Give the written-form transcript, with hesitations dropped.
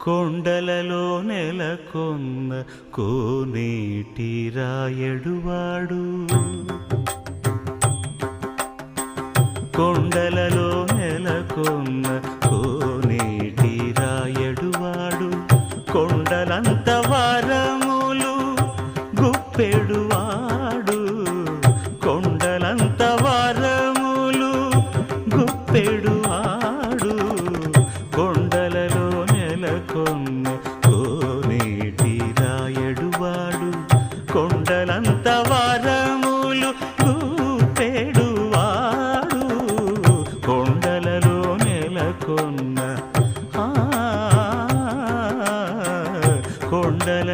కొండలలో నెలకొన్న కోనేటి రాయడువాడు కొండలలో నెలకొన్న కోనేటి రాయడువాడు కొండలంత వారములు గుప్పెడువాడు కొండలంత వారములు గుప్పెడువాడు కొండలలో నెలకొన్న కోనేటి రాయడువాడు కొండలంత వారములు గుప్పెడువాడు కొండలలో నెలకొన్న కొండల